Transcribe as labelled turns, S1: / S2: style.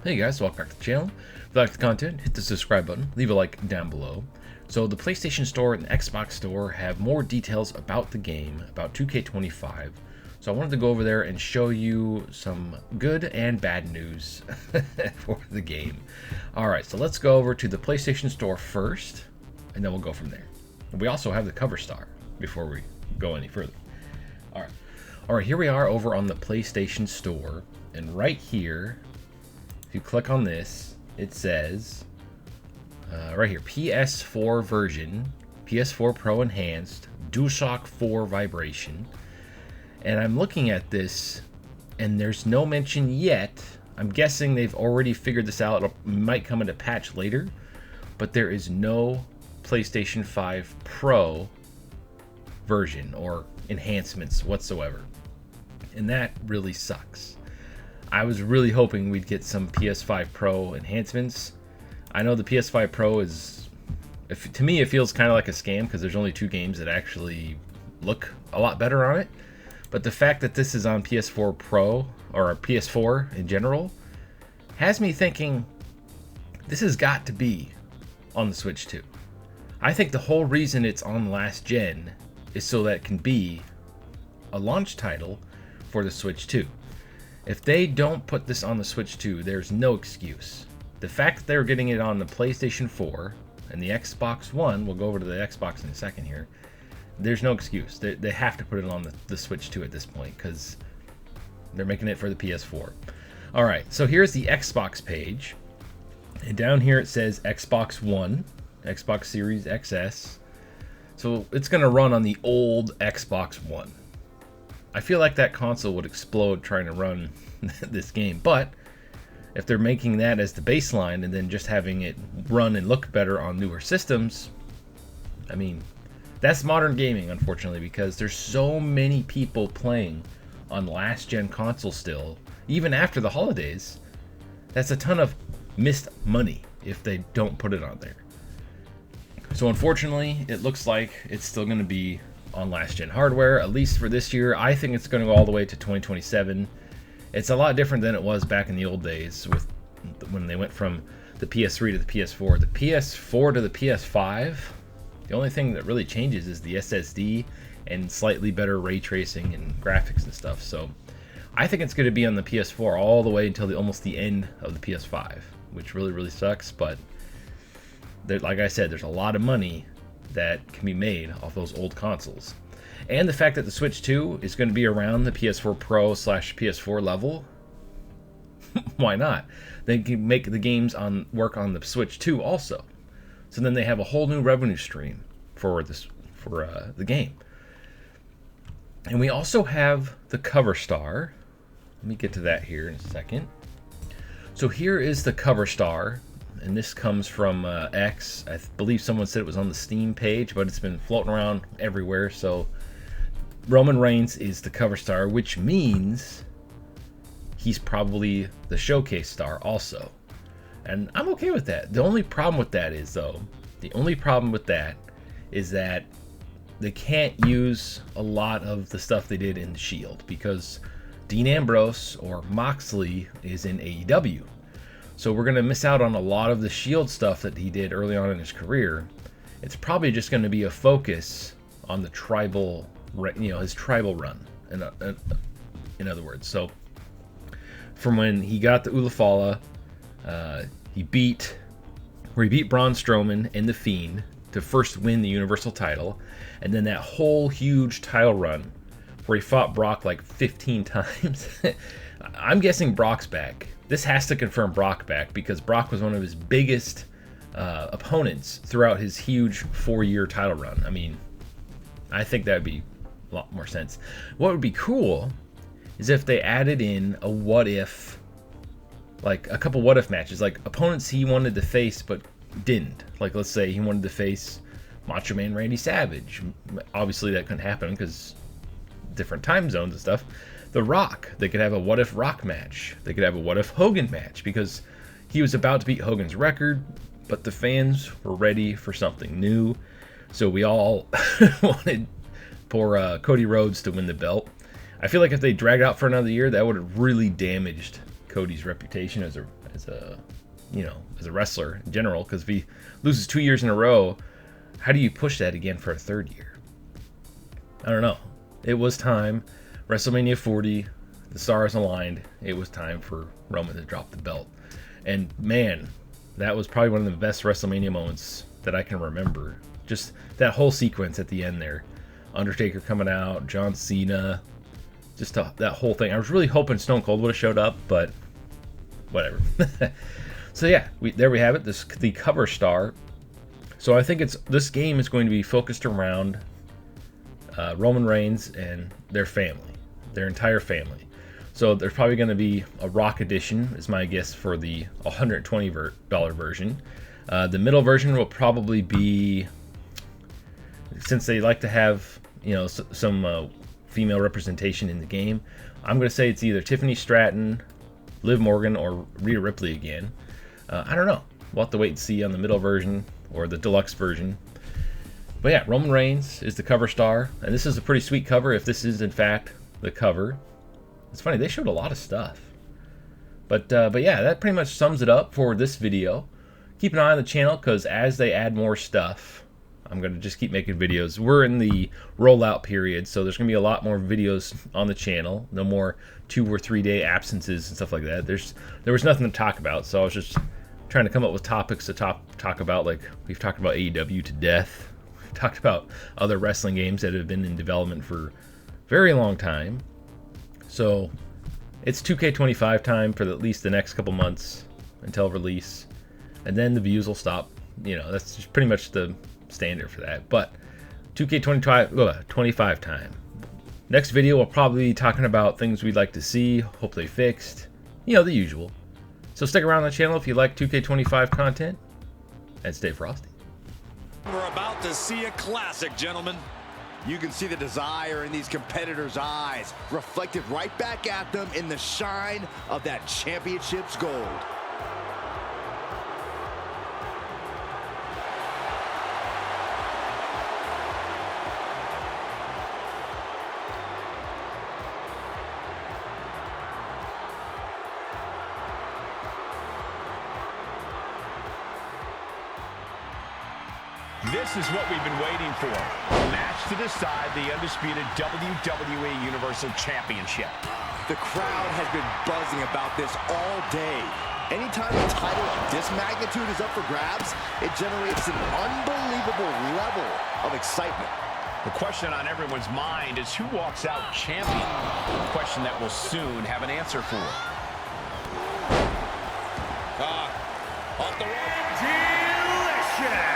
S1: Hey guys, welcome back to the channel. If you like the content, hit the subscribe button, leave a like down below. So the PlayStation Store and the Xbox Store have more details about the game, about 2K25. So I wanted to go over there and show you some good and bad news for the game. Alright, so let's go over to the PlayStation Store first, and then we'll go from there. We also have the cover star before we go any further. Alright, here we are over on the PlayStation Store, and right here, if you click on this, it says right here, PS4 version, PS4 Pro Enhanced, DualShock 4 vibration. And I'm looking at this, and there's no mention yet. I'm guessing they've already figured this out. It might come into patch later, but there is no PlayStation 5 Pro version or enhancements whatsoever. And that really sucks. I was really hoping we'd get some PS5 Pro enhancements. I know the PS5 Pro is, to me, it feels kind of like a scam because there's only 2 games that actually look a lot better on it. But the fact that this is on PS4 Pro, or PS4 in general, has me thinking this has got to be on the Switch too. I think the whole reason it's on last gen is so that it can be a launch title for the Switch 2. If they don't put this on the Switch 2, there's no excuse. The fact that they're getting it on the PlayStation 4 and the Xbox One, we'll go over to the Xbox in a second here, there's no excuse. They have to put it on the Switch 2 at this point because they're making it for the PS4. Alright, so here's the Xbox page. And down here it says Xbox One, Xbox Series XS. So it's going to run on the old Xbox One. I feel like that console would explode trying to run this game, but if they're making that as the baseline and then just having it run and look better on newer systems, I mean, that's modern gaming, unfortunately, because there's so many people playing on last-gen consoles still, even after the holidays. That's a ton of missed money if they don't put it on there. So unfortunately, it looks like it's still going to be on last-gen hardware, at least for this year. I think it's going to go all the way to 2027. It's a lot different than it was back in the old days with when they went from the PS3 to the PS4. The PS4 to the PS5, the only thing that really changes is the SSD and slightly better ray tracing and graphics and stuff. So I think it's going to be on the PS4 all the way until almost the end of the PS5, which really sucks. But like I said, there's a lot of money that can be made off those old consoles. And the fact that the Switch 2 is going to be around the PS4 Pro / PS4 level, why not? They can make the games work on the Switch 2 also. So then they have a whole new revenue stream for the game. And we also have the cover star. Let me get to that here in a second. So here is the cover star. And this comes from X. I believe someone said it was on the Steam page, but it's been floating around everywhere. So Roman Reigns is the cover star, which means he's probably the showcase star also. And I'm okay with that. The only problem with that is that they can't use a lot of the stuff they did in the Shield because Dean Ambrose or Moxley is in AEW. So we're going to miss out on a lot of the Shield stuff that he did early on in his career. It's probably just going to be a focus on the tribal, his tribal run, in other words. So from when he got the Ulafala, he beat Braun Strowman and The Fiend to first win the Universal title, and then that whole huge title run where he fought Brock like 15 times. I'm guessing Brock's back. This has to confirm Brock back because Brock was one of his biggest opponents throughout his huge 4-year title run. I mean, I think that would be a lot more sense. What would be cool is if they added in a what if, like a couple what if matches, like opponents he wanted to face but didn't. Like let's say he wanted to face Macho Man Randy Savage. Obviously that couldn't happen because different time zones and stuff. The Rock, they could have a what if Rock match. They could have a what if Hogan match because he was about to beat Hogan's record, but the fans were ready for something new. So we all wanted poor Cody Rhodes to win the belt. I feel like if they dragged out for another year, that would have really damaged Cody's reputation as as a, as a wrestler in general, because if he loses 2 years in a row, how do you push that again for a third year? I don't know. It was time. WrestleMania 40, the stars aligned. It was time for Roman to drop the belt. And man, that was probably one of the best WrestleMania moments that I can remember. Just that whole sequence at the end there. Undertaker coming out, John Cena, just that whole thing. I was really hoping Stone Cold would have showed up, but whatever. So yeah, there we have it. The cover star. So I think this game is going to be focused around Roman Reigns and their family, their entire family. So there's probably going to be a Rock edition, is my guess, for the $120 version. The middle version will probably be, since they like to have some female representation in the game, I'm going to say it's either Tiffany Stratton, Liv Morgan, or Rhea Ripley again. I don't know. We'll have to wait and see on the middle version or the deluxe version. But yeah, Roman Reigns is the cover star, and this is a pretty sweet cover if this is in fact the cover. It's funny, they showed a lot of stuff. But yeah, that pretty much sums it up for this video. Keep an eye on the channel, because as they add more stuff, I'm going to just keep making videos. We're in the rollout period, so there's going to be a lot more videos on the channel. No more 2 or 3 day absences and stuff like that. There was nothing to talk about, so I was just trying to come up with topics to talk about. Like, we've talked about AEW to death. We've talked about other wrestling games that have been in development for a very long time. So it's 2K25 time for at least the next couple months until release, and then the views will stop. That's just pretty much the standard for that. But 2K25 time. Next video we'll probably be talking about things we'd like to see, hopefully fixed, the usual. So stick around on the channel if you like 2K25 content, and stay frosty.
S2: We're about to see a classic, gentlemen.
S3: You can see the desire in these competitors' eyes, reflected right back at them in the shine of that championship's gold.
S2: This is what we've been waiting for. A match to decide the undisputed WWE Universal Championship.
S3: The crowd has been buzzing about this all day. Anytime a title of this magnitude is up for grabs, it generates an unbelievable level of excitement.
S2: The question on everyone's mind is who walks out champion? A question that we'll soon have an answer for. Off the rope. Delicious!